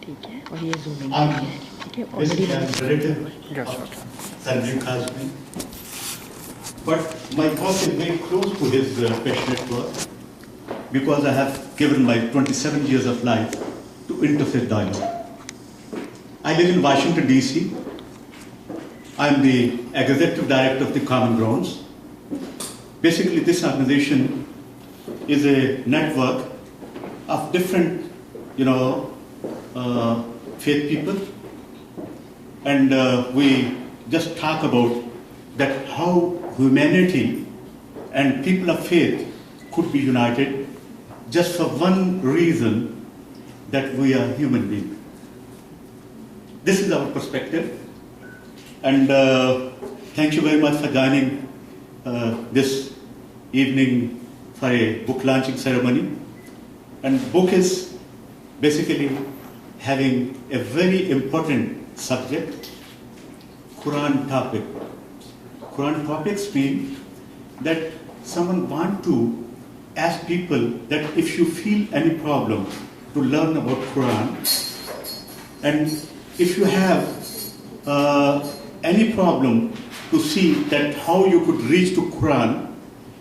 I'm basically a relative of Tanvir Kazmi, but my boss is very close to his passionate work because I have given my 27 years of life to interfaith dialogue. I live in Washington, D.C. I'm the executive director of the Common Grounds. Basically, this organization is a network of different, faith people, and we just talk about that how humanity and people of faith could be united just for one reason, that we are human beings. This is our perspective, and thank you very much for joining this evening for a book launching ceremony. And book is basically having a very important subject, Quran topic. Quran topics mean that someone want to ask people that if you feel any problem to learn about Quran, and if you have any problem to see that how you could reach to Quran,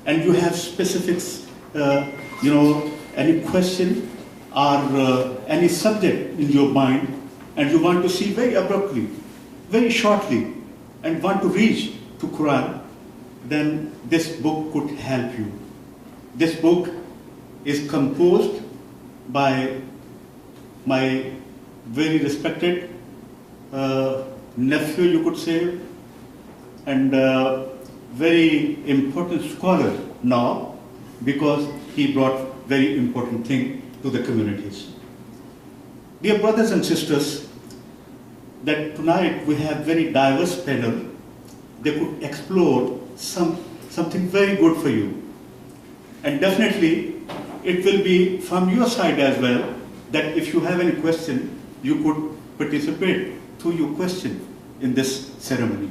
and you have specifics, any question or any subject in your mind, and you want to see very abruptly, very shortly, and want to reach to Quran, then this book could help you. This book is composed by my very respected nephew, you could say, and very important scholar now, because he brought very important thing to the communities. Dear brothers and sisters, that tonight we have very diverse panel. They could explore something very good for you. And definitely it will be from your side as well, that if you have any question, you could participate through your question in this ceremony.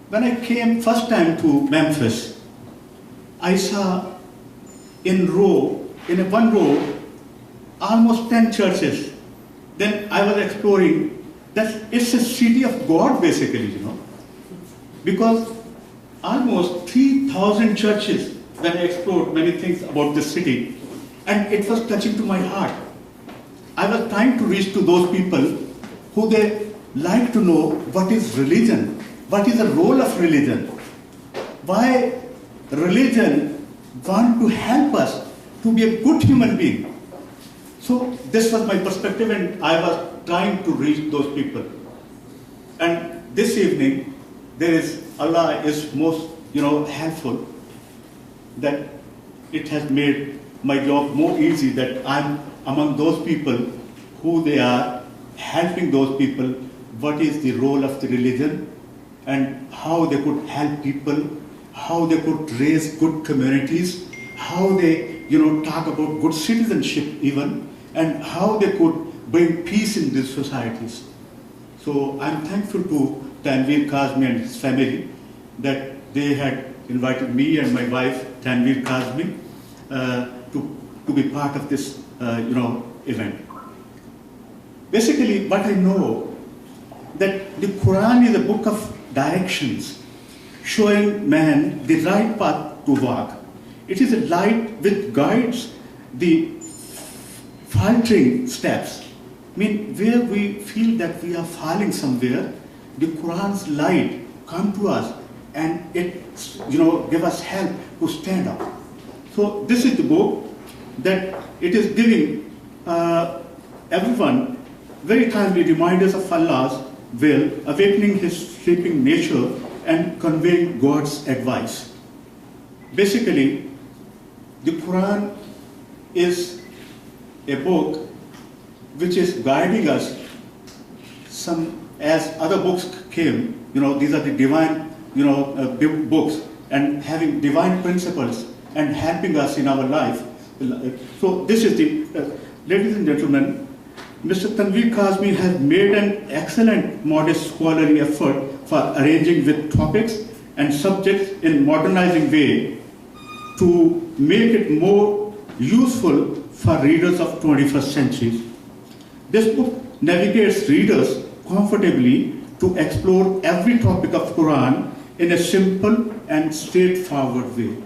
When I came first time to Memphis, I saw in one row, almost 10 churches. Then I was exploring that it's a city of God basically, because almost 3,000 churches when I explored many things about this city, and it was touching to my heart. I was trying to reach to those people who they like to know what is religion, what is the role of religion, why religion want to help us to be a good human being. So this was my perspective, and I was trying to reach those people. And this evening, Allah is most helpful, that it has made my job more easy, that I'm among those people who they are helping those people, what is the role of the religion, and how they could help people, how they could raise good communities, how they talk about good citizenship even, and how they could bring peace in these societies. So I'm thankful to Tanvir Kazmi and his family that they had invited me and my wife Tanvir Kazmi to be part of this event. Basically, what I know, that the Quran is a book of directions showing man the right path to walk. It is a light which guides the faltering steps. I mean, where we feel that we are falling somewhere, the Quran's light come to us and it give us help to stand up. So this is the book that it is giving everyone very timely reminders of Allah's will, awakening his sleeping nature and conveying God's advice. Basically, the Quran is a book which is guiding us as other books came, these are the divine, books, and having divine principles and helping us in our life. So this is the, ladies and gentlemen, Mr. Tanvir Kazmi has made an excellent modest scholarly effort for arranging with topics and subjects in modernizing way to make it more useful for readers of 21st century. This book navigates readers comfortably to explore every topic of Quran in a simple and straightforward way.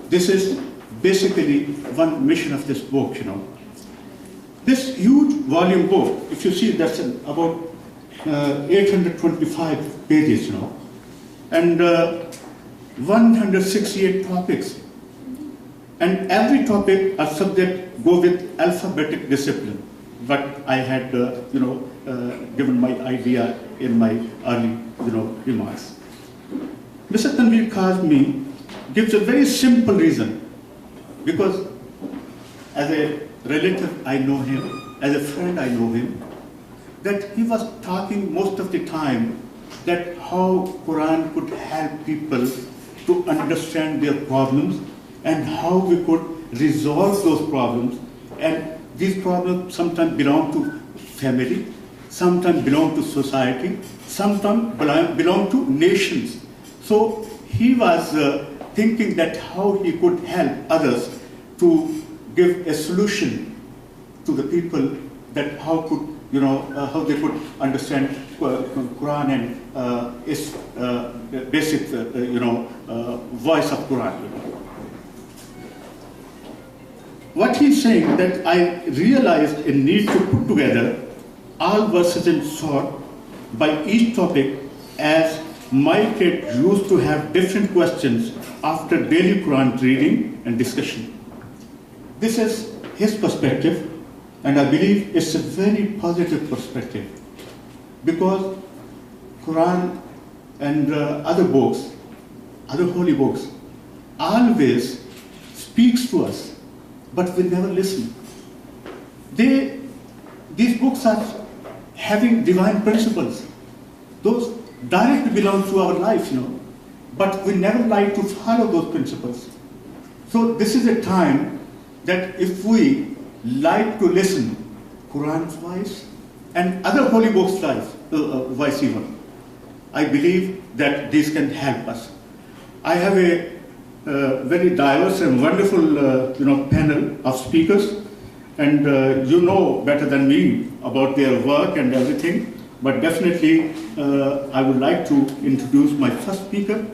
This is basically one mission of this book, This huge volume book, if you see, that's about 825 pages, and 168 topics. And every topic or subject go with alphabetic discipline. But I had, given my idea in my early, remarks. Mr. Tanvir Kazmi gives a very simple reason, because as a relative I know him, as a friend I know him, that he was talking most of the time that how Quran could help people to understand their problems and how we could resolve those problems. And these problems sometimes belong to family, sometimes belong to society, sometimes belong to nations. So he was thinking that how he could help others to give a solution to the people, that how could how they could understand Quran and its basic voice of Quran. What he's saying, that I realized a need to put together all verses in short by each topic, as my kid used to have different questions after daily Quran reading and discussion. This is his perspective, and I believe it's a very positive perspective, because Quran and other books, other holy books, always speaks to us, but we never listen. These books are having divine principles. Those directly belong to our life, but we never like to follow those principles. So this is a time that if we like to listen Quran's voice and other holy books' voice even, I believe that these can help us. I have a very diverse and wonderful panel of speakers, and you know better than me about their work and everything, but definitely I would like to introduce my first speaker,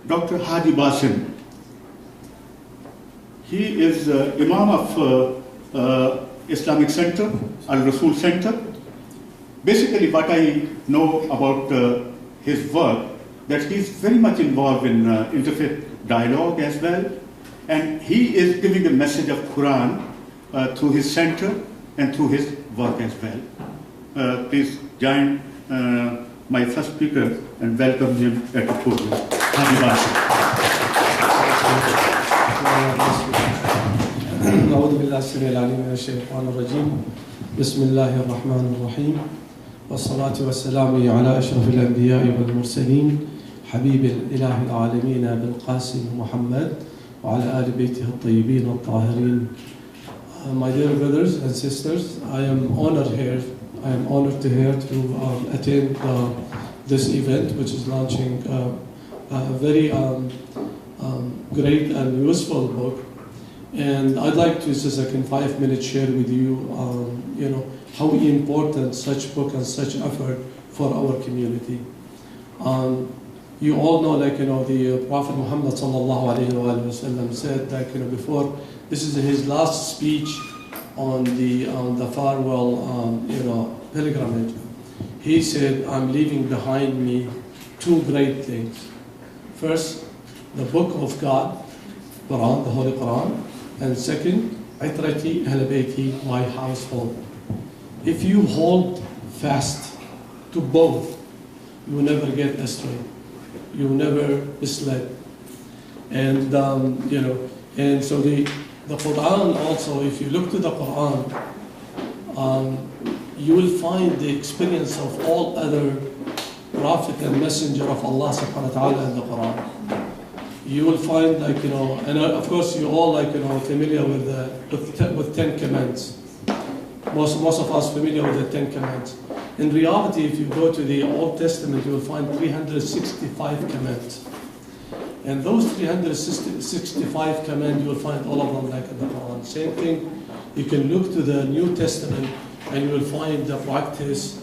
Dr. Haji Basim. He is Imam of Islamic Center, Al-Rasul Center. Basically what I know about his work, that he's very much involved in interfaith dialogue as well, and he is giving a message of Quran through his center and through his work as well. Please join my first speaker and welcome him at the podium. Haji Basim. أعوذ بالله السميع العليم من الشيطان الرجيم بسم الله الرحمن الرحيم والصلاة والسلام على أشرف الأنبياء والمرسلين حبيب الإله العالمين بالقاسم محمد وعلى آل بيته الطيبين الطاهرين. My dear brothers and sisters, I am honored to attend this event, which is launching a very great and useful book. And I'd like to just in 5 minutes share with you, how important such book and such effort for our community. You all know, the Prophet Muhammad sallallahu alaihi wasallam said that, before, this is his last speech on the farewell, pilgrimage. He said, I'm leaving behind me two great things. First, the book of God, Quran, the Holy Quran. And second, Itrati Ahl Bayti, my household. If you hold fast to both, you will never get astray. You will never misled. And and so the Quran also, if you look to the Quran, you will find the experience of all other prophet and messenger of Allah subhanahu wa ta'ala in the Quran. You will find and of course you all familiar with 10 commandments. Most of us familiar with the 10 commandments. In reality, if you go to the Old Testament, you will find 365 commandments. And those 365 commands, you will find all of them in the Quran. Same thing You can look to the New Testament and you will find the practice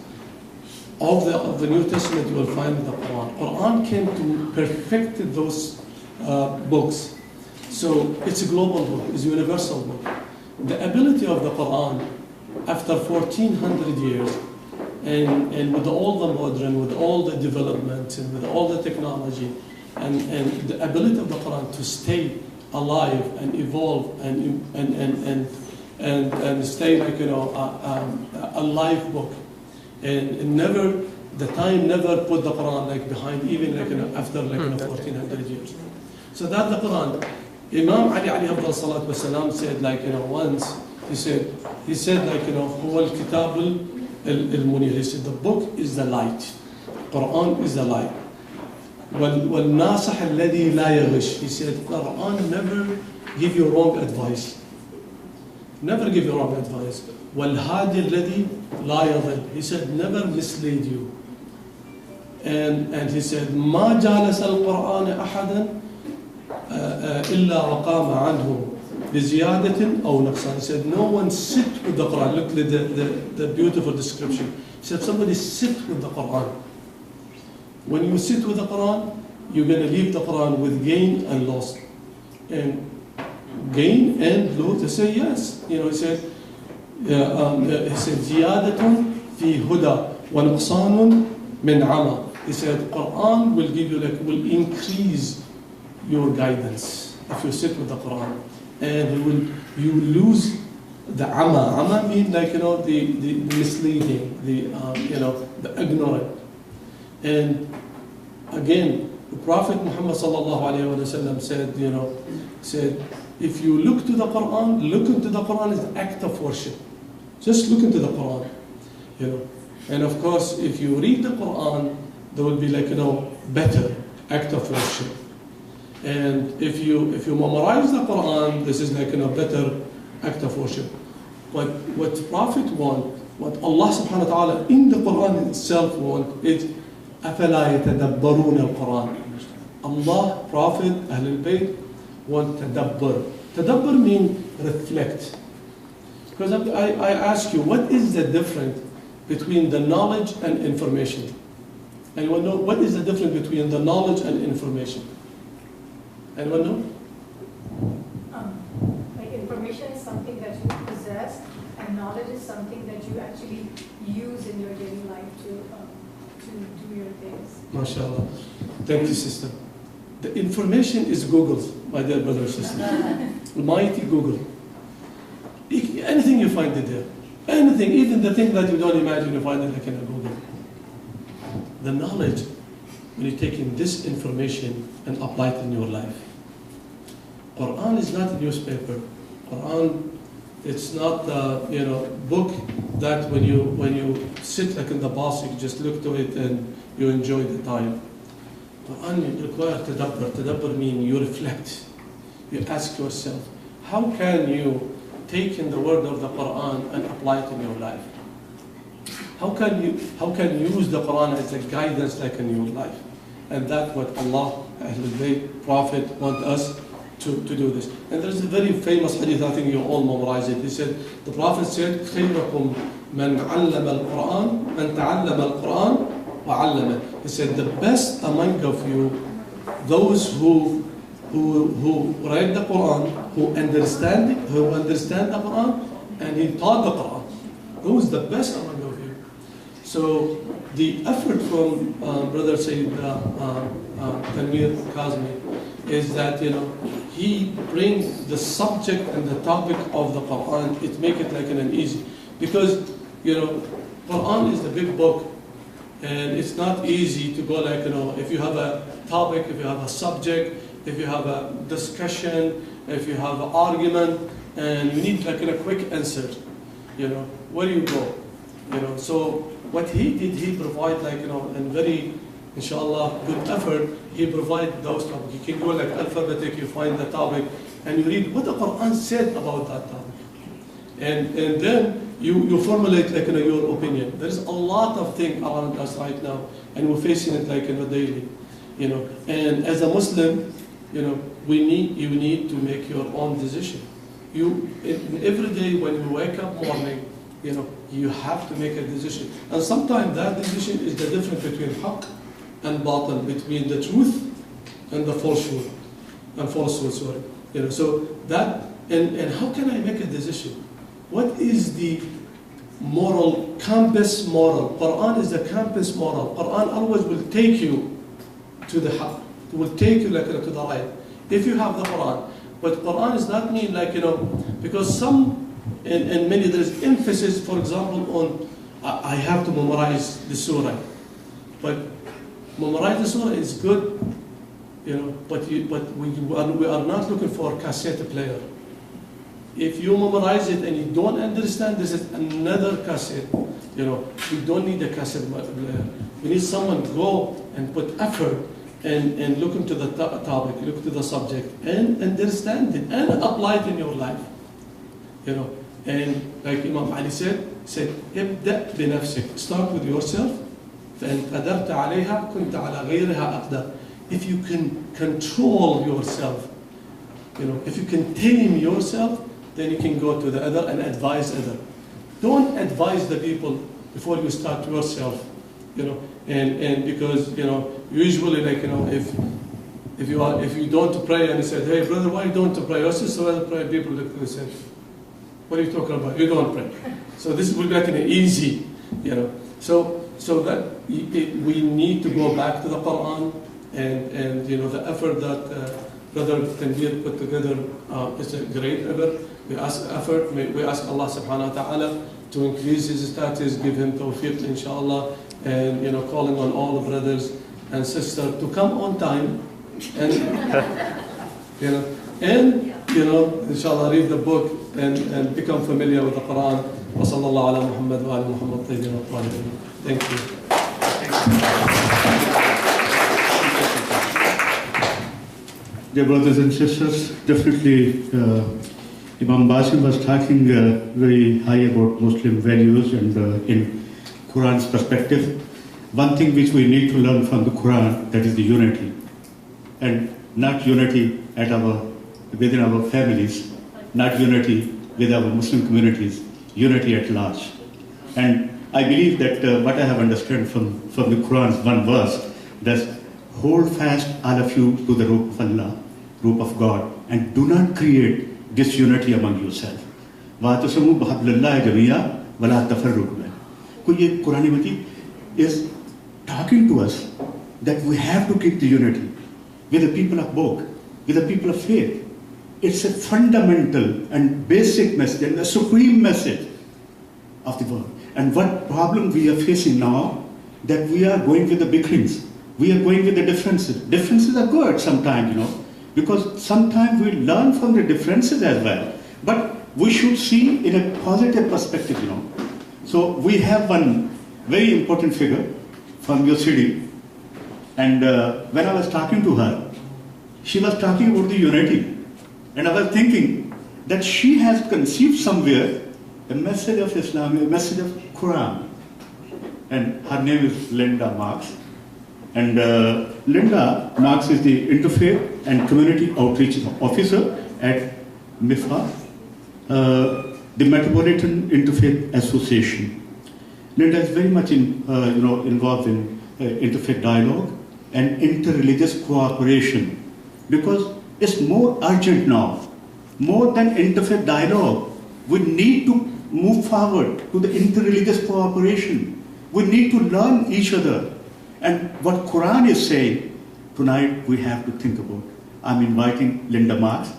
of the New Testament. You will find the Quran. Quran came to perfect those books. So it's a global book, it's a universal book. The ability of the Quran, after 1400 years, and with all the modern, with all the development, and with all the technology, and the ability of the Quran to stay alive and evolve and stay like a live book, and never the time never put the Quran like behind, even like after 1400 years. So that's the Quran. Imam Ali alayhi salatu wasalam said once he said like هو الكتاب المنير. He said the book is the light, Quran is the light. والناصح الذي لا يغش. He said Quran never give you wrong advice, never give you wrong advice. والهادي الذي لا يضل. He said never mislead you. And he said ما جالس القرآن أحدا إلا وقام عنه بزيادة أو نقصان. He said no one sit with the Quran. Look at the beautiful description. He said somebody sit with the Quran. When you sit with the Quran, you're going to leave the Quran with gain and loss. And gain and loss, they say yes. He said زيادة في هدى ونقصان من عمى. He said Quran will give you will increase your guidance if you sit with the Quran, and you lose the ama. Ama means the misleading, the ignorant. And again, the Prophet Muhammad sallallahu alaihi wasallam said, if you look to the Quran, look into the Quran is an act of worship. Just look into the Quran, And of course, if you read the Quran, there will be better act of worship. And if you memorize the Quran, this is better act of worship. But what Prophet want, what Allah subhanahu wa ta'ala in the Quran itself want, is أَفَلَا يَتَدَبَّرُونَ الْقُرْآنَ. Allah, Prophet, Ahlul Bayt want tadabbur. Tadabbur means reflect. Because I ask you, what is the difference between the knowledge and information? Anyone know? What is the difference between the knowledge and information? Anyone know? Information is something that you possess, and knowledge is something that you actually use in your daily life to do your things. MashaAllah. Thank you, sister. The information is Google's, my dear brother and sister. Mighty Google. Anything you find it there. Anything, even the thing that you don't imagine, you find it like in a Google. The knowledge, when you take in this information and apply it in your life. Quran is not a newspaper. Quran, it's not a book that when you sit like in the bus, you just look to it and you enjoy the time. Quran requires tadabbur. Tadabbur means you reflect. You ask yourself, how can you take in the word of the Quran and apply it in your life? How can you use the Quran as a guidance like in your life? And that's what Allah, Ahlul Bayt, Prophet want us to do this. And there's a very famous hadith, I think you all memorize it. He said, the Prophet said, خيركم من علم القرآن من تعلم القرآن وعلمه. He said, the best among of you, those who read the Quran, who understand the Quran, and he taught the Quran. Who is the best among of you? So the effort from Brother Sayyid Tanvir Kazmi is that he brings the subject and the topic of the Quran. It make it like an easy, because Quran is the big book, and it's not easy to go like if you have a topic, if you have a subject, if you have a discussion, if you have an argument, and you need like a quick answer, where do you go? So what he did, he provide and very, inshallah, good effort. He provide those topics. You can go like alphabetic, you find the topic, and you read what the Quran said about that topic, and then you formulate like your opinion. There is a lot of things around us right now, and we're facing it like daily, And as a Muslim, you need to make your own decision. Every day when you wake up morning, you have to make a decision. And sometimes that decision is the difference between haqq and batil, between the truth and the falsehood. So that, and how can I make a decision? What is the compass moral? Quran is the compass moral. Quran always will take you to the haqq. It will take you to the right. If you have the Quran. But Quran does not mean because in many there is emphasis, for example, on I have to memorize the surah. But memorize the surah is good, but we are not looking for a cassette player. If you memorize it and you don't understand, this is another cassette. We don't need a cassette player. We need someone to go and put effort and look into the topic, look to the subject, and understand it and apply it in your life. And like Imam Ali said, "Ibda binafsik." Start with yourself. فَإِنْ قَدَرْتَ عَلَيْهَا كُنْتَ عَلَى غَيْرِهَا أَقْدَرَ. If you can control yourself, if you can tame yourself, then you can go to the other and advise other. Don't advise the people before you start yourself. And because usually if you don't pray and you said, "Hey brother, why don't you pray?" Your sister doesn't pray. People look and say, "What are you talking about? You don't pray." So this will make it easy, So that we need to go back to the Quran and the effort that Brother Tanvir put together is a great effort. We ask Allah subhanahu wa ta'ala to increase his status, give him tawfiq inshallah, and calling on all the brothers and sisters to come on time and inshallah read the book and become familiar with the Quran. Wa sallallahu ala Muhammad wa ala Muhammad tayyibin wa tahirin. Thank you. Dear brothers and sisters, definitely Imam Basim was talking very high about Muslim values and in Quran's perspective. One thing which we need to learn from the Quran, that is the unity. And not unity within our families, not unity with our Muslim communities, unity at large. And I believe that what I have understood from the Quran's one verse, that hold fast all of you to the rope of Allah, rope of God, and do not create disunity among yourselves. وَاتَصَمُوا بِحَبْلِ اللَّهِ جَمِيعًا وَلَا تَفَرَّقُوا. Quran Majid is talking to us that we have to keep the unity with the people of book, with the people of faith. It's a fundamental and basic message and a supreme message of the world. And what problem we are facing now, that we are going with the bickerings. We are going with the differences. Differences are good sometimes, because sometimes we learn from the differences as well. But we should see in a positive perspective, So we have one very important figure from your city. And when I was talking to her, she was talking about the unity. And I was thinking that she has conceived somewhere a message of Islam, a message of Quran. And her name is Linda Marks. And Linda Marks is the Interfaith and Community Outreach Officer at MIFA, the Metropolitan Interfaith Association. Linda is very much involved in interfaith dialogue and interreligious cooperation, because it's more urgent now. More than interfaith dialogue, we need to move forward to the interreligious cooperation. We need to learn each other. And what Quran is saying, tonight we have to think about. I'm inviting Linda Marks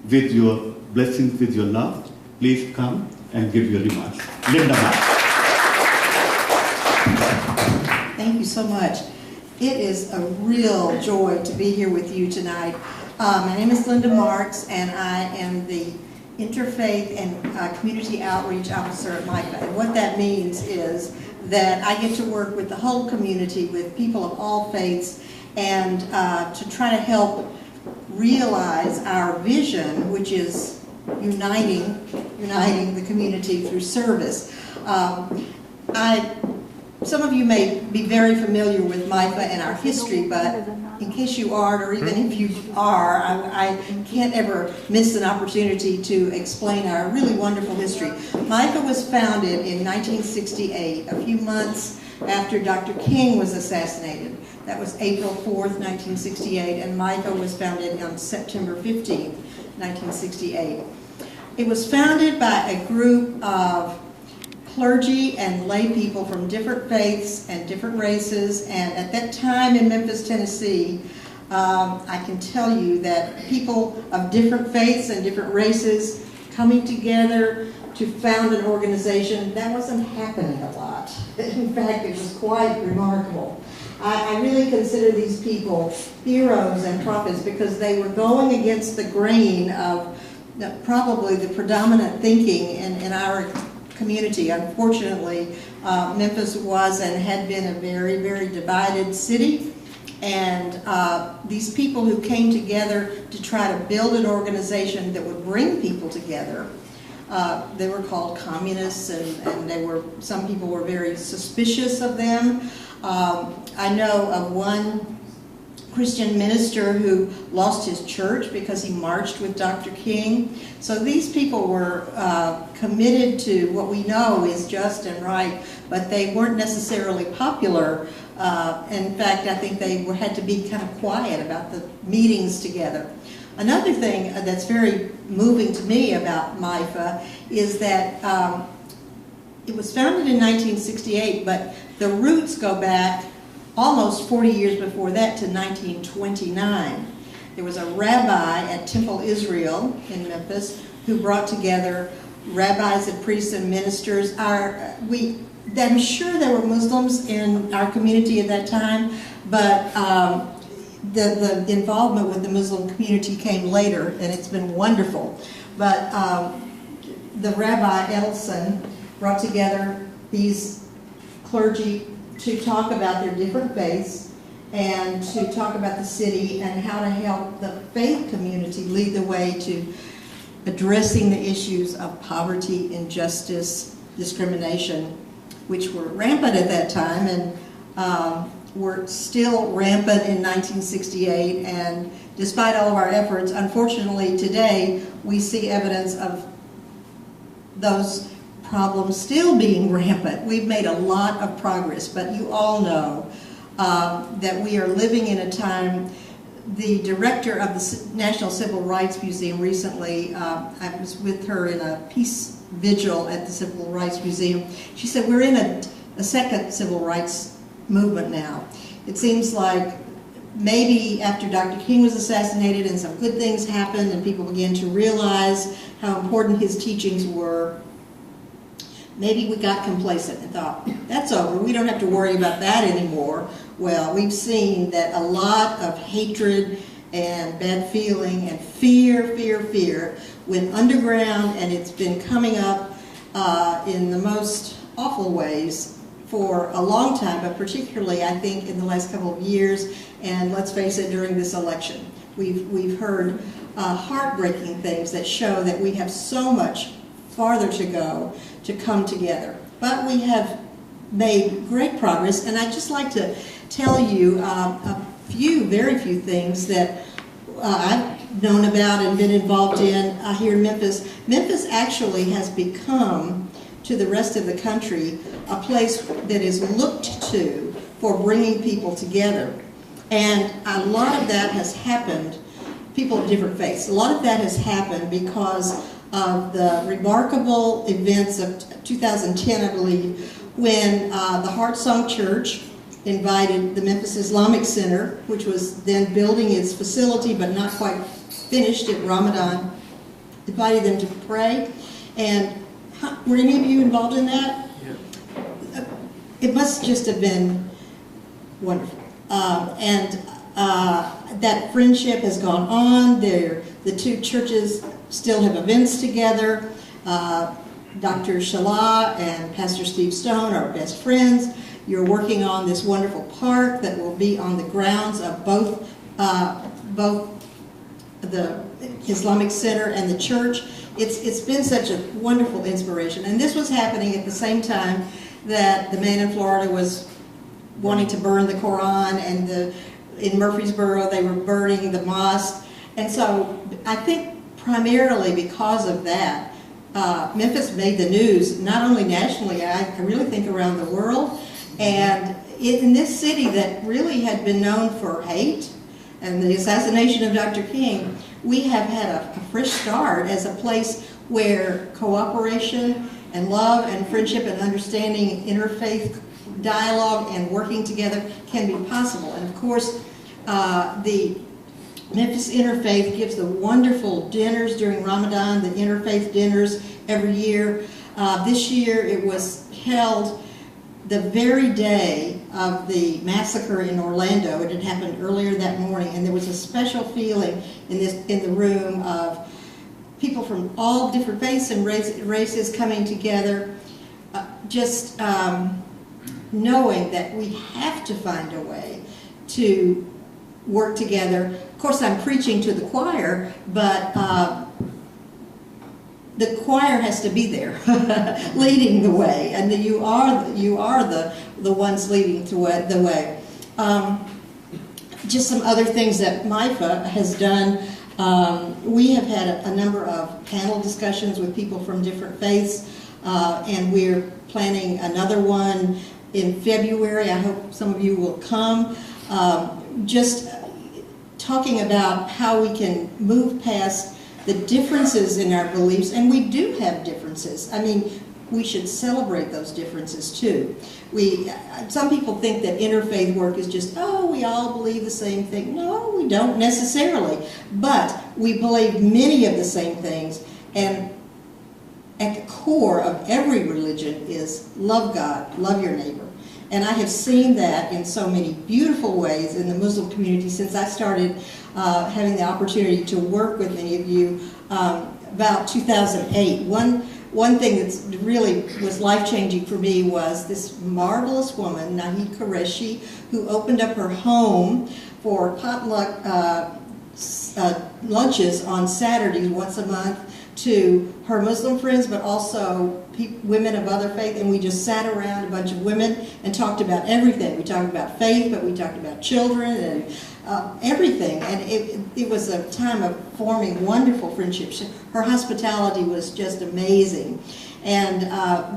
with your blessings, with your love. Please come and give your remarks. Linda Marks. Thank you so much. It is a real joy to be here with you tonight. My name is Linda Marks, and I am the Interfaith and Community Outreach Officer at MIFA. And what that means is that I get to work with the whole community, with people of all faiths, and to try to help realize our vision, which is uniting the community through service. Some of you may be very familiar with MIFA and our history, but not, in case you aren't, or even if you are, I can't ever miss an opportunity to explain our really wonderful history. Micah was founded in 1968, a few months after Dr. King was assassinated. That was April 4th, 1968, and Micah was founded on September 15th, 1968. It was founded by a group of clergy and lay people from different faiths and different races, and at that time in Memphis, Tennessee, I can tell you that people of different faiths and different races coming together to found an organization, that wasn't happening a lot. In fact, it was quite remarkable. I really consider these people heroes and prophets because they were going against the grain of probably the predominant thinking in our community. Unfortunately, Memphis was and had been a very, very divided city. And these people who came together to try to build an organization that would bring people together, they were called communists, and some people were very suspicious of them. I know of one Christian minister who lost his church because he marched with Dr. King. So these people were committed to what we know is just and right, but they weren't necessarily popular. In fact, I think they had to be kind of quiet about the meetings together. Another thing that's very moving to me about MIFA is that it was founded in 1968, but the roots go back almost 40 years before that to 1929. There was a rabbi at Temple Israel in Memphis who brought together rabbis and priests and ministers. I'm sure there were Muslims in our community at that time, but the involvement with the Muslim community came later, and it's been wonderful. But the Rabbi Edelson brought together these clergy to talk about their different faiths and to talk about the city and how to help the faith community lead the way to addressing the issues of poverty, injustice, discrimination, which were rampant at that time and were still rampant in 1968. And despite all of our efforts, unfortunately today we see evidence of those problems still being rampant. We've made a lot of progress, but you all know that we are living in a time. The director of the National Civil Rights Museum recently, I was with her in a peace vigil at the Civil Rights Museum. She said, we're in a second civil rights movement now. It seems like maybe after Dr. King was assassinated and some good things happened and people began to realize how important his teachings were, maybe we got complacent and thought, that's over, we don't have to worry about that anymore. Well, we've seen that a lot of hatred and bad feeling and fear went underground, and it's been coming up in the most awful ways for a long time, but particularly I think in the last couple of years, and let's face it, during this election. We've heard heartbreaking things that show that we have so much farther to go to come together. But we have made great progress, and I'd just like to tell you very few things that I've known about and been involved in here in Memphis. Memphis actually has become, to the rest of the country, a place that is looked to for bringing people together. And a lot of that has happened, people of different faiths, a lot of that has happened because of the remarkable events of 2010, I believe, when the Heart Song Church invited the Memphis Islamic Center, which was then building its facility but not quite finished at Ramadan, invited them to pray. And were any of you involved in that? Yeah. It must just have been wonderful. That friendship has gone on. The two churches still have events together. Dr. Shala and Pastor Steve Stone are best friends. You're working on this wonderful park that will be on the grounds of both the Islamic Center and the church. It's been such a wonderful inspiration. And this was happening at the same time that the man in Florida was wanting to burn the Quran, and in Murfreesboro, they were burning the mosque. And so I think primarily because of that, Memphis made the news, not only nationally, I really think around the world. And in this city that really had been known for hate and the assassination of Dr. King, we have had a fresh start as a place where cooperation and love and friendship and understanding, interfaith dialogue and working together can be possible. And of course, the Memphis Interfaith gives the wonderful dinners during Ramadan, the interfaith dinners every year. This year it was held the very day of the massacre in Orlando. It had happened earlier that morning, and there was a special feeling in the room of people from all different faiths and races coming together, just knowing that we have to find a way to work together. Of course, I'm preaching to the choir, but the choir has to be there, leading the way, and you are the ones leading the way. Just some other things that MIFA has done. We have had a number of panel discussions with people from different faiths, and we're planning another one in February. I hope some of you will come. Just talking about how we can move past the differences in our beliefs, and we do have differences. I mean, we should celebrate those differences too. Some people think that interfaith work is just, oh, we all believe the same thing. No, we don't necessarily, but we believe many of the same things, and at the core of every religion is love God, love your neighbor. And I have seen that in so many beautiful ways in the Muslim community since I started having the opportunity to work with many of you about 2008. One thing that's really was life-changing for me was this marvelous woman, Nahid Qureshi, who opened up her home for potluck lunches on Saturdays once a month to her Muslim friends, but also women of other faith, and we just sat around, a bunch of women, and talked about everything. We talked about faith, but we talked about children and everything, and it was a time of forming wonderful friendships. Her hospitality was just amazing, and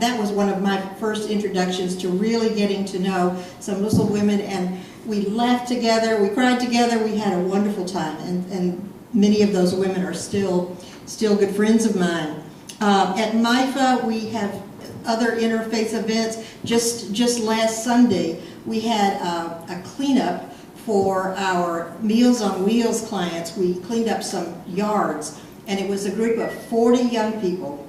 that was one of my first introductions to really getting to know some Muslim women, and we laughed together, we cried together, we had a wonderful time, and many of those women are still good friends of mine. At MIFA, we have other interfaith events. Just last Sunday, we had a cleanup for our Meals on Wheels clients. We cleaned up some yards, and it was a group of 40 young people,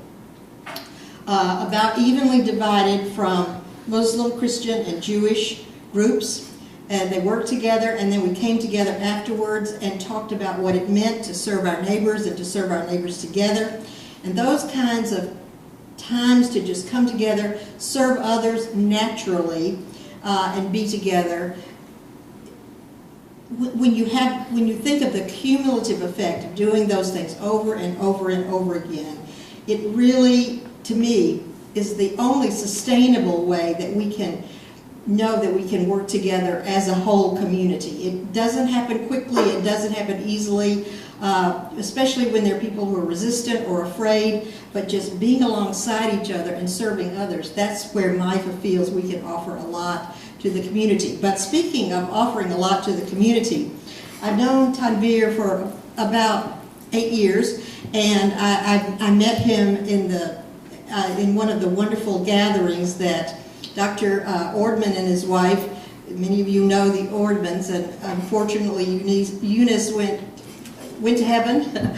about evenly divided from Muslim, Christian, and Jewish groups. And they worked together, and then we came together afterwards and talked about what it meant to serve our neighbors and to serve our neighbors together. And those kinds of times to just come together, serve others naturally, and be together. When you think of the cumulative effect of doing those things over and over and over again, it really, to me, is the only sustainable way that we can know that we can work together as a whole community. It doesn't happen quickly, it doesn't happen easily, especially when there are people who are resistant or afraid, but just being alongside each other and serving others, that's where MIFA feels we can offer a lot to the community. But speaking of offering a lot to the community, I've known Tanvir for about 8 years, and I met him in one of the wonderful gatherings that Dr. Ordman and his wife, many of you know the Ordmans, and unfortunately Eunice went to heaven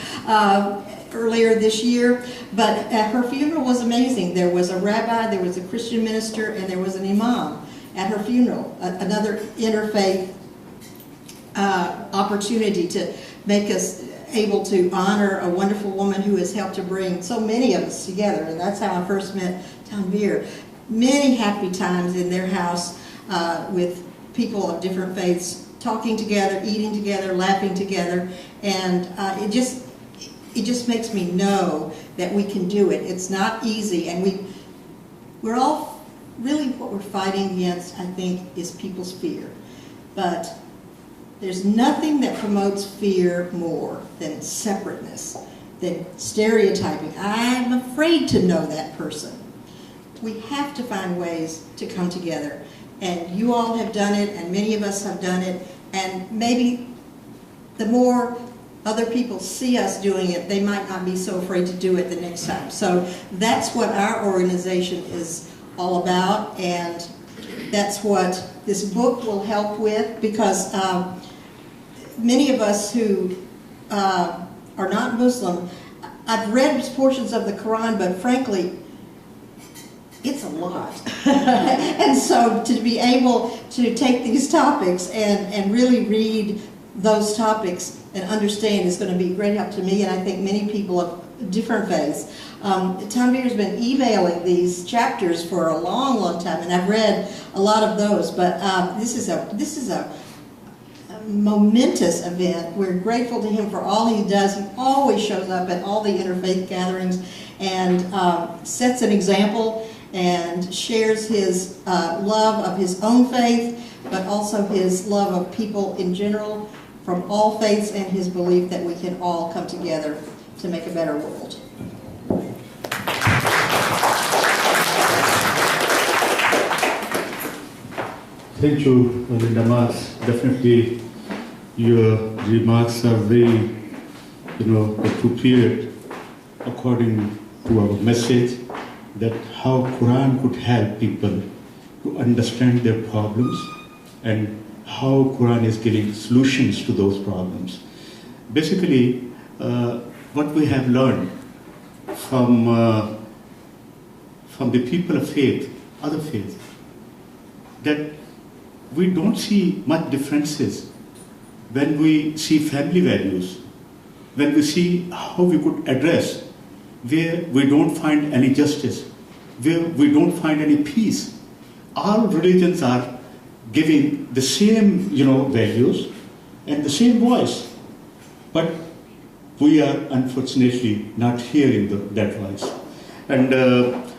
earlier this year, but her funeral was amazing. There was a rabbi, there was a Christian minister, and there was an imam at her funeral, another interfaith opportunity to make us able to honor a wonderful woman who has helped to bring so many of us together, and that's how I first met Tanvir. Many happy times in their house with people of different faiths, talking together, eating together, laughing together, and it just makes me know that we can do it. It's not easy, and we're all really what we're fighting against, I think, is people's fear. But There's nothing that promotes fear more than separateness, than stereotyping. I'm afraid to know that person. We have to find ways to come together. And you all have done it, and many of us have done it, and maybe the more other people see us doing it, they might not be so afraid to do it the next time. So that's what our organization is all about, and that's what this book will help with, because many of us who are not Muslim, I've read portions of the Quran, but frankly, it's a lot. And so to be able to take these topics and really read those topics and understand is going to be a great help to me, and I think many people of different faiths. Tanvir has been emailing these chapters for a long, long time, and I've read a lot of those, but this is a momentous event. We're grateful to him for all he does. He always shows up at all the interfaith gatherings and sets an example and shares his love of his own faith, but also his love of people in general from all faiths, and his belief that we can all come together to make a better world. Thank you, Linda Marks. Definitely, your remarks are very, appropriate according to our message that how Quran could help people to understand their problems and how Quran is giving solutions to those problems. Basically, what we have learned from the people of faith, other faiths, that we don't see much differences when we see family values, when we see how we could address where we don't find any justice, where we don't find any peace. All religions are giving the same, values and the same voice, but we are unfortunately not hearing that voice. And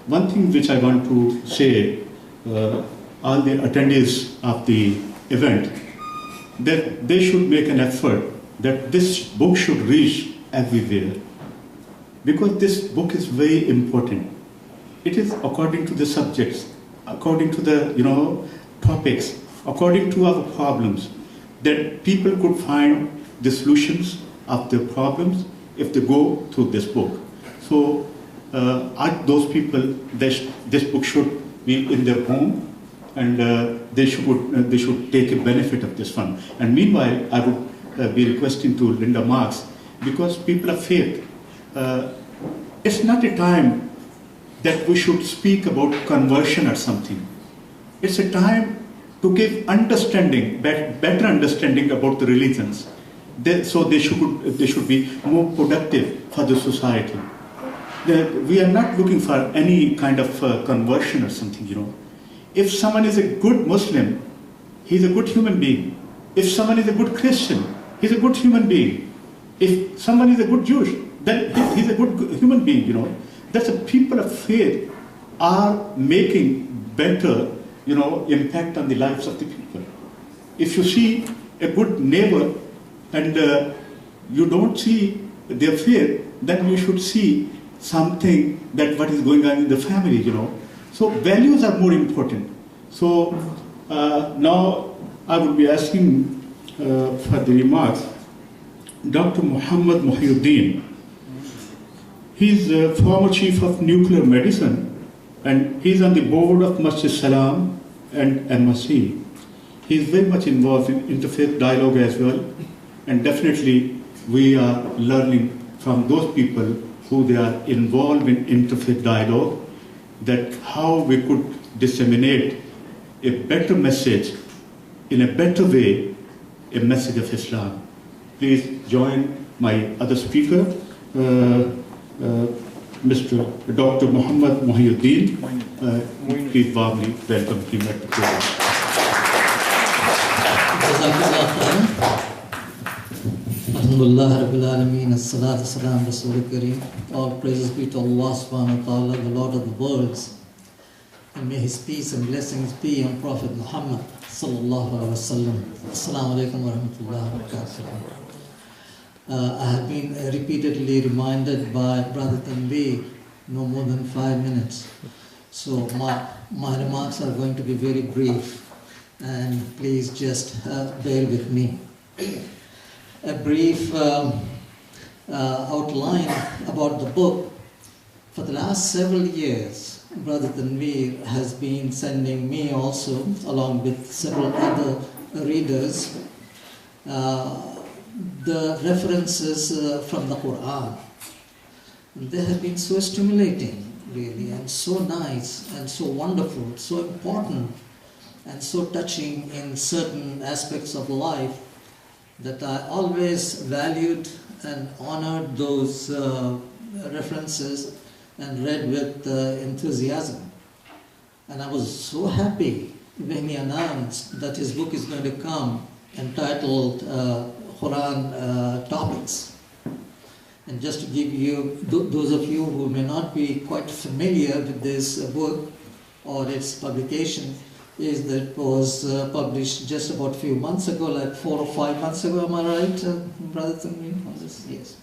one thing which I want to say, all the attendees of the event, that they should make an effort that this book should reach everywhere, because this book is very important. It is according to the subjects, according to the topics, according to our problems, that people could find the solutions of their problems if they go through this book. So those people, this book should be in their home, and they should take a benefit of this one. And meanwhile, I would be requesting to Linda Marks, because people of faith, it's not a time that we should speak about conversion or something. It's a time to give understanding, better understanding about the religions. So they should be more productive for the society. We are not looking for any kind of conversion or something, If someone is a good Muslim, he's a good human being. If someone is a good Christian, he's a good human being. If someone is a good Jewish, then he's a good human being, That's the people of faith are making better, impact on the lives of the people. If you see a good neighbor and you don't see their faith, then you should see something that what is going on in the family, So values are more important. So now I will be asking for the remarks Dr. Muhammad Muhyiddin. He's a former chief of nuclear medicine, and he's on the board of Masjid Salam and MSC. He's very much involved in interfaith dialogue as well, and definitely we are learning from those people who they are involved in interfaith dialogue, that how we could disseminate a better message, in a better way, a message of Islam. Please join my other speaker, Mr. Dr. Muhammad Muhyiddin. Please warmly welcome him at the program. Alhamdulillah Rabbil Alameen, as-salatu salam Rasul Kareem. All praises be to Allah subhanahu wa ta'ala, the Lord of the worlds. and may his peace and blessings be on Prophet Muhammad sallallahu alaihi wasallam. Assalamu alaikum wa rahmatullahi wa barakatuh. I have been repeatedly reminded by Brother Tanvir, no more than 5 minutes. So my remarks are going to be very brief, and please just bear with me. A brief outline about the book. For the last several years, Brother Tanvir has been sending me also, along with several other readers, the references from the Quran. They have been so stimulating, really, and so nice, and so wonderful, so important, and so touching in certain aspects of life that I always valued and honored those references and read with enthusiasm. And I was so happy when he announced that his book is going to come entitled Quran Topics. And just to give you, those of you who may not be quite familiar with this book or its publication, is that it was published just about a few months ago, like 4 or 5 months ago, am I right, Brother Tanvir? Yes.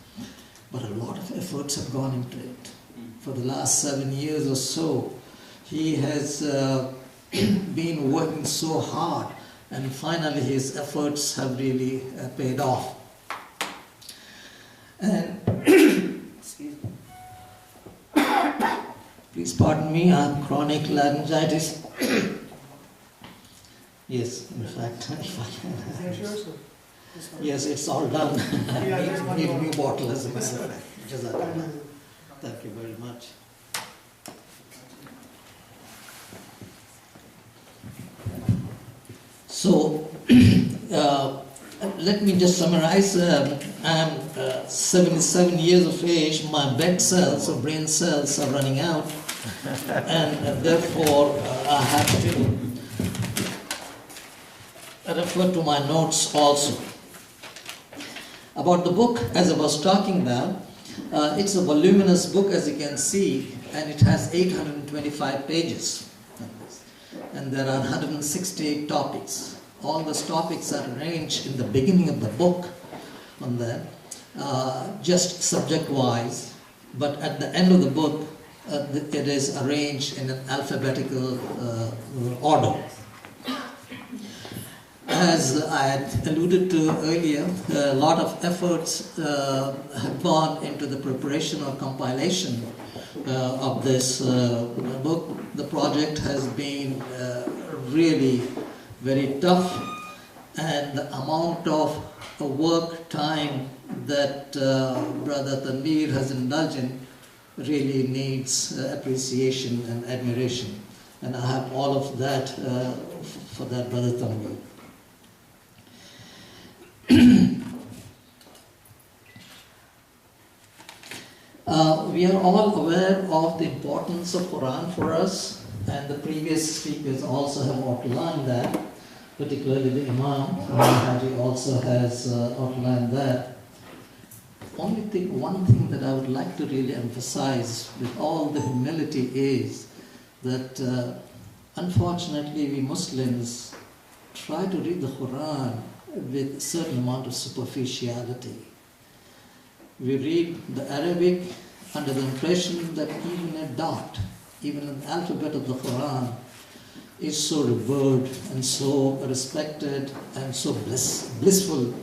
But a lot of efforts have gone into it. For the last 7 years or so, he has been working so hard, and finally his efforts have really paid off. And excuse me. Please pardon me, I have chronic laryngitis. Yes, in fact. Yes, it's all done. Need a new bottle as a matter of fact. Jazakallah. Thank you very much. So, let me just summarize. I'm 77 years of age. My brain cells are running out, and therefore I have to refer to my notes also. About the book, as I was talking about, it's a voluminous book, as you can see, and it has 825 pages. And there are 168 topics. All those topics are arranged in the beginning of the book on that, just subject-wise, but at the end of the book, it is arranged in an alphabetical order. As I had alluded to earlier, a lot of efforts have gone into the preparation or compilation of this book. The project has been really very tough, and the amount of work time that Brother Tanvir has indulged in really needs appreciation and admiration. And I have all of that for that, Brother Tanvir. We are all aware of the importance of Quran for us, and the previous speakers also have outlined that, particularly the Imam Haji also has outlined that. One thing that I would like to really emphasize with all the humility is that unfortunately we Muslims try to read the Quran with a certain amount of superficiality. We read the Arabic under the impression that even a dot, even an alphabet of the Quran is so revered and so respected and so blissful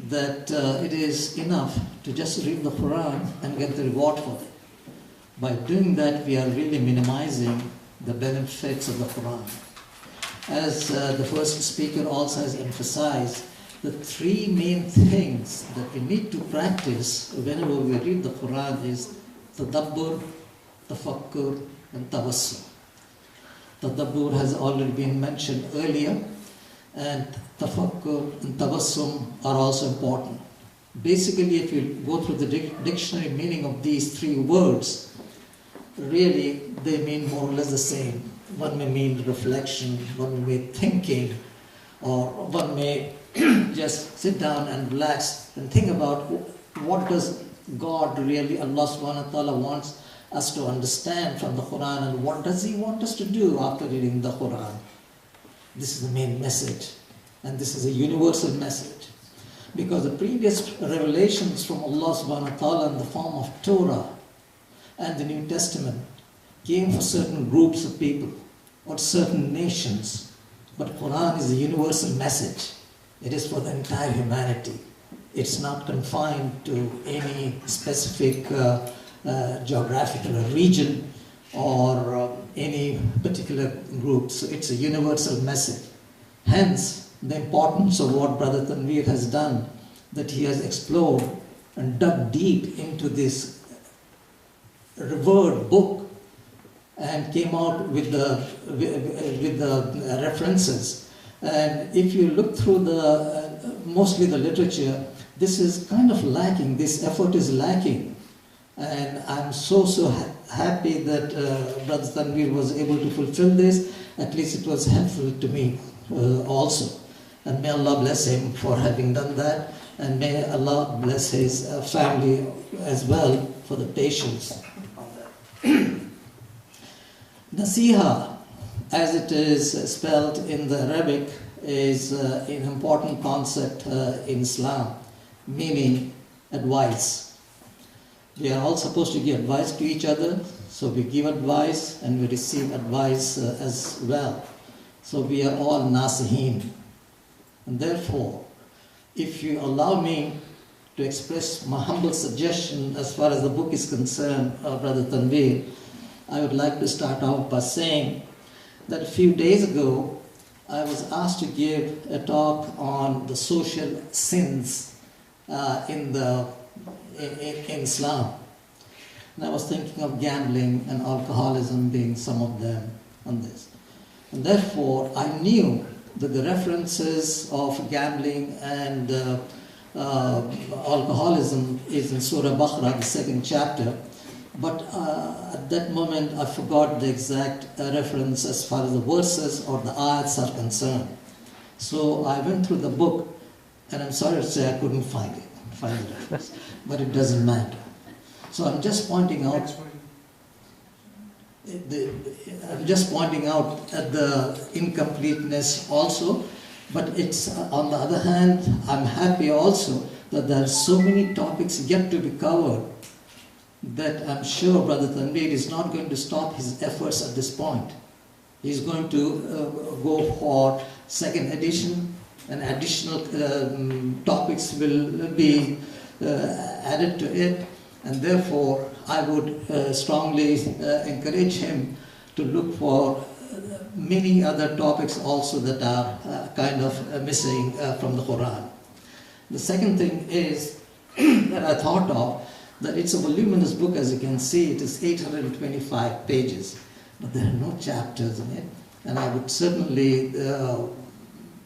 that it is enough to just read the Quran and get the reward for it. By doing that, we are really minimizing the benefits of the Quran. As the first speaker also has emphasized, the three main things that we need to practice whenever we read the Quran is tadabbur, tafakkur, and tawassum. Tadabbur has already been mentioned earlier, and tafakkur and tawassum are also important. Basically, if you go through the dictionary meaning of these three words, really they mean more or less the same. One may mean reflection, one may mean thinking, or one may just sit down and relax and think about what does God really, Allah subhanahu wa ta'ala wants us to understand from the Quran, and what does he want us to do after reading the Quran. This is the main message, and this is a universal message, because the previous revelations from Allah subhanahu wa ta'ala in the form of Torah and the New Testament came for certain groups of people or certain nations, but Quran is a universal message. It is for the entire humanity. It's not confined to any specific geographical region or any particular group. So it's a universal message. Hence, the importance of what Brother Tanvir has done, that he has explored and dug deep into this revered book and came out with the references. And if you look through mostly the literature, this is kind of lacking. This effort is lacking. And I'm so happy that Brother Tanvir was able to fulfill this. At least it was helpful to me also. And may Allah bless him for having done that. And may Allah bless his family as well for the patience on that. Nasiha, as it is spelled in the Arabic, is an important concept in Islam, meaning advice. We are all supposed to give advice to each other, so we give advice and we receive advice as well. So we are all nasihin. And therefore, if you allow me to express my humble suggestion as far as the book is concerned, Brother Tanvir, I would like to start out by saying that a few days ago, I was asked to give a talk on the social sins in Islam. And I was thinking of gambling and alcoholism being some of them on this. And therefore, I knew that the references of gambling and alcoholism is in Surah Baqarah, the 2nd chapter. But at that moment, I forgot the exact reference as far as the verses or the ayats are concerned. So I went through the book, and I'm sorry to say I couldn't find the reference, but it doesn't matter. So I'm just pointing out. I'm just pointing out at the incompleteness also, but it's on the other hand, I'm happy also that there are so many topics yet to be covered that I'm sure Brother Tanvir is not going to stop his efforts at this point. He's going to go for 2nd edition, and additional topics will be added to it, and therefore I would strongly encourage him to look for many other topics also that are kind of missing from the Quran. The second thing is that I thought of, that it's a voluminous book. As you can see, it is 825 pages, but there are no chapters in it, and I would certainly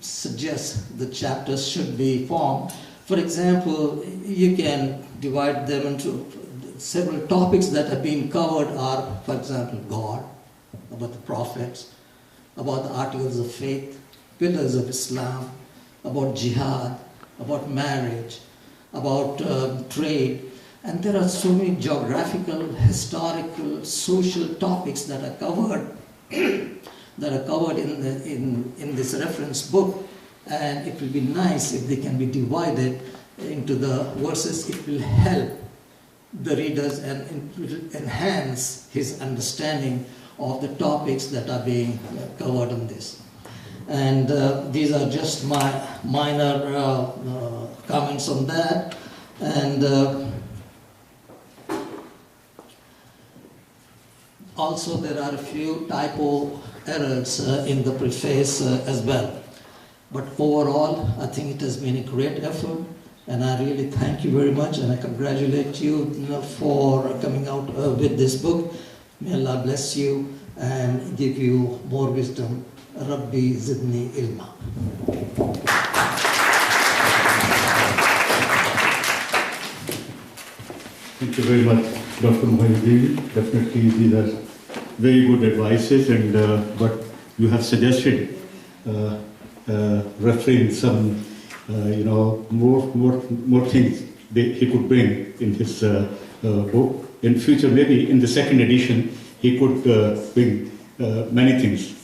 suggest the chapters should be formed. For example, you can divide them into several topics that have been covered are, for example, God, about the prophets, about the articles of faith, pillars of Islam, about jihad, about marriage, about trade. And there are so many geographical, historical, social topics that are covered in this reference book, and it will be nice if they can be divided into the verses. It will help the readers and it will enhance his understanding of the topics that are being covered in this. And these are just my minor comments on that. And also there are a few typo errors in the preface as well. But overall, I think it has been a great effort, and I really thank you very much, and I congratulate you, for coming out with this book. May Allah bless you and give you more wisdom. Rabbi zidni ilma. Thank you very much, Dr. Muhyiddin. Definitely these are very good advices, and what you have suggested, referring some, more things he could bring in his book. in future, maybe in the second edition, he could bring many things.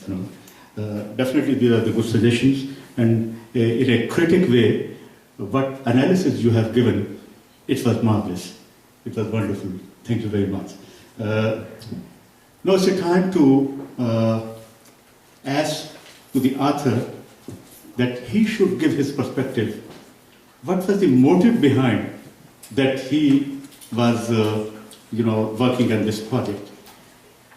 Definitely, these are the good suggestions, and in a critic way, what analysis you have given, it was marvelous. It was wonderful. Thank you very much. Now it's a time to ask to the author that he should give his perspective. What was the motive behind that he was, working on this project?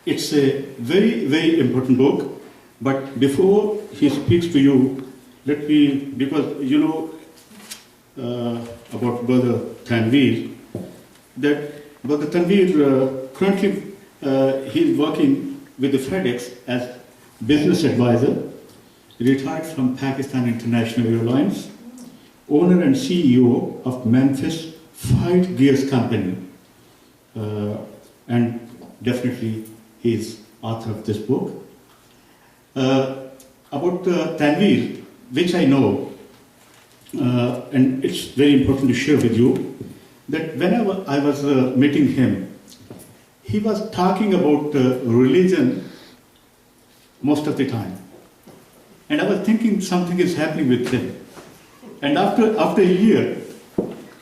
It's a very, very important book. But before he speaks to you, let me, because you know about Brother Tanvir, that Brother Tanvir currently he is working with the FedEx as business advisor, retired from Pakistan International Airlines, owner and CEO of Memphis Fight Gears Company, and definitely he is author of this book. About Tanvir, which I know, and it's very important to share with you, that whenever I was meeting him, he was talking about religion most of the time. And I was thinking something is happening with him. And after a year,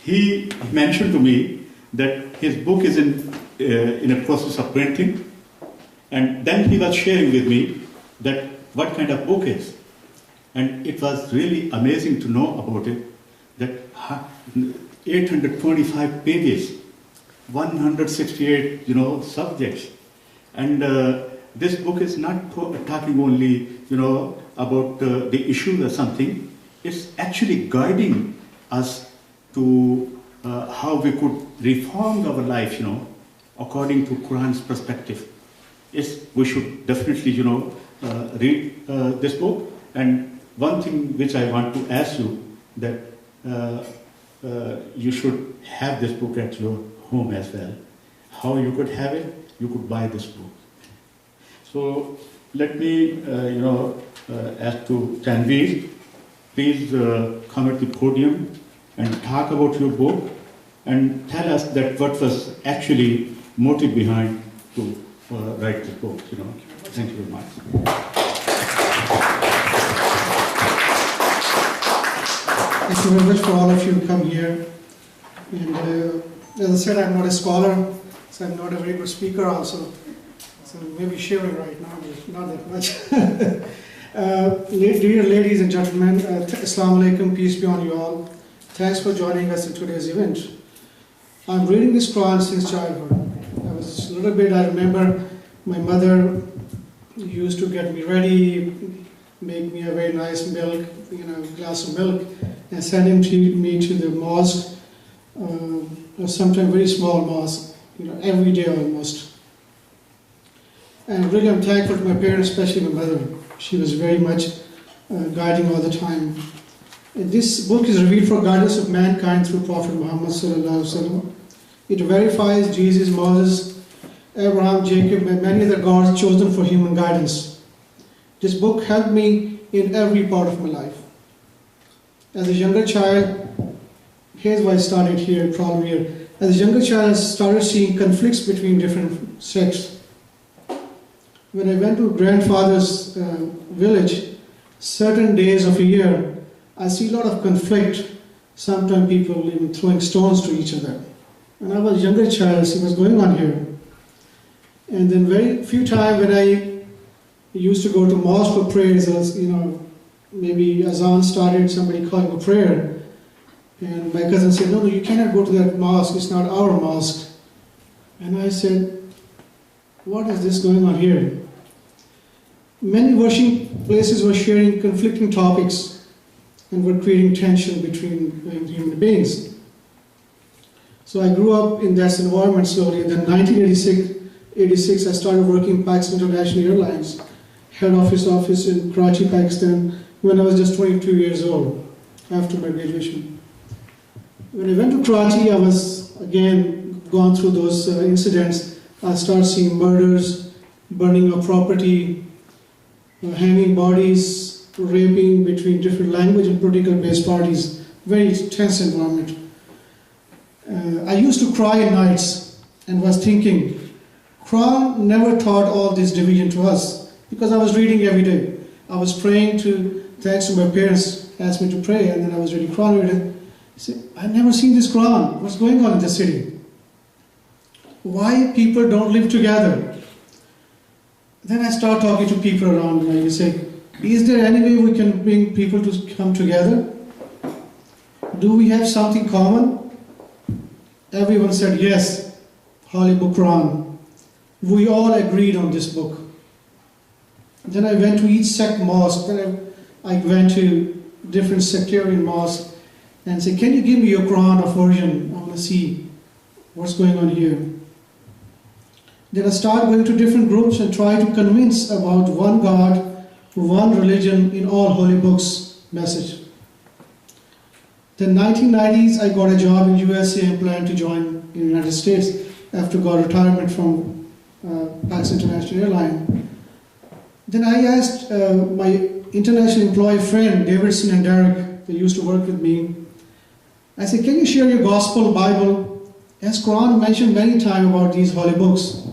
he mentioned to me that his book is in a process of printing. And then he was sharing with me that what kind of book is. And it was really amazing to know about it, that 825 pages, 168, subjects. And this book is not talking only, about the issues or something. It's actually guiding us to how we could reform our life, according to Quran's perspective. We should definitely, read this book. And one thing which I want to ask you, that you should have this book at your home as well. How you could have it? You could buy this book. So let me, ask to Tanvir, please come at the podium and talk about your book and tell us that what was actually motive behind to write this book. Thank you very much. Thank you very much for all of you who come here. And as I said, I'm not a scholar, so I'm not a very good speaker also. So maybe sharing right now, but not that much. Dear ladies and gentlemen, Assalamu alaikum, peace be on you all. Thanks for joining us in today's event. I'm reading this Quran since childhood. I remember my mother used to get me ready, make me a very nice milk, glass of milk, and sending me to the mosque, or sometimes very small mosque, every day almost. And really I'm thankful to my parents, especially my mother. She was very much guiding all the time. And this book is revealed for guidance of mankind through Prophet Muhammad sallallahu alaihi wasallam. It verifies Jesus, Moses, Abraham, Jacob, and many other gods chosen for human guidance. This book helped me in every part of my life. As a younger child, here's why I started here, problem here. As a younger child, I started seeing conflicts between different sects. When I went to grandfather's village, certain days of a year, I see a lot of conflict. Sometimes people even throwing stones to each other. When I was a younger child, I see what's going on here. And then very few times when I used to go to mosque for prayers, maybe azan started, somebody calling a prayer. And my cousin said, no, you cannot go to that mosque, it's not our mosque. And I said, what is this going on here? Many worship places were sharing conflicting topics and were creating tension between human beings. So I grew up in that environment slowly. And then in 1986, I started working in Pakistan International Airlines, head office in Karachi, Pakistan, when I was just 22 years old, after my graduation. When I went to Karachi, I was again gone through those incidents. I started seeing murders, burning of property, hanging bodies, raping between different language and political based parties. Very tense environment. I used to cry at nights and was thinking, Quran never taught all this division to us, because I was reading every day. I was praying thanks to my parents asked me to pray, and then I was reading Quran reading. I said, I've never seen this Quran. What's going on in the city? Why people don't live together? Then I start talking to people around me. I say, is there any way we can bring people to come together? Do we have something common? Everyone said yes, Holy Book Quran. We all agreed on this book. Then I went to each sect mosque. Then I went to different sectarian mosques and said, can you give me your Quran or version? I want to see what's going on here. Then I started going to different groups and try to convince about one God, one religion in all holy books message. Then 1990s, I got a job in USA and planned to join in the United States after got retirement from Pakistan International Airline. Then I asked my international employee friend, Davidson and Derek, they used to work with me. I said, can you share your gospel Bible? As Quran mentioned many times about these holy books.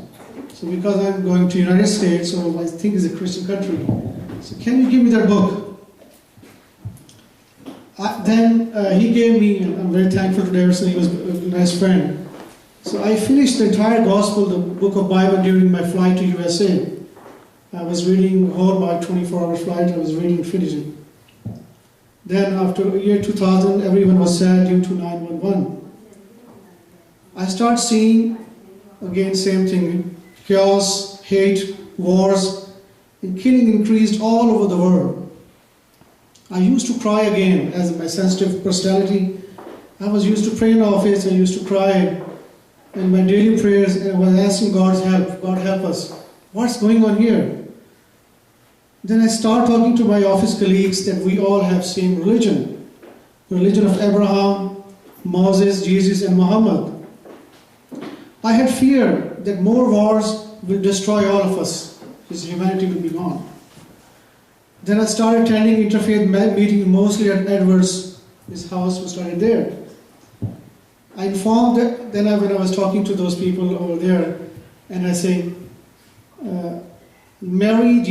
So because I'm going to United States, so I think it's a Christian country. So can you give me that book? Then he gave me, and I'm very thankful to Davidson, he was a nice friend. So I finished the entire gospel, the book of Bible, during my flight to USA. I was reading the whole about 24-hour flight, I was reading and finishing. Then after year 2000, everyone was sad due to 9/11. I started seeing, again, same thing, chaos, hate, wars, and killing increased all over the world. I used to cry again, as my sensitive personality. I was used to pray in the office, I used to cry in my daily prayers, and I was asking God's help, God help us. What's going on here? Then I start talking to my office colleagues that we all have same religion. The religion of Abraham, Moses, Jesus, and Muhammad. I had fear that more wars will destroy all of us, because humanity will be gone. Then I started attending interfaith meetings, mostly at Edward's, his house was started there. I informed that, then when I was talking to those people over there, and I say, Mary,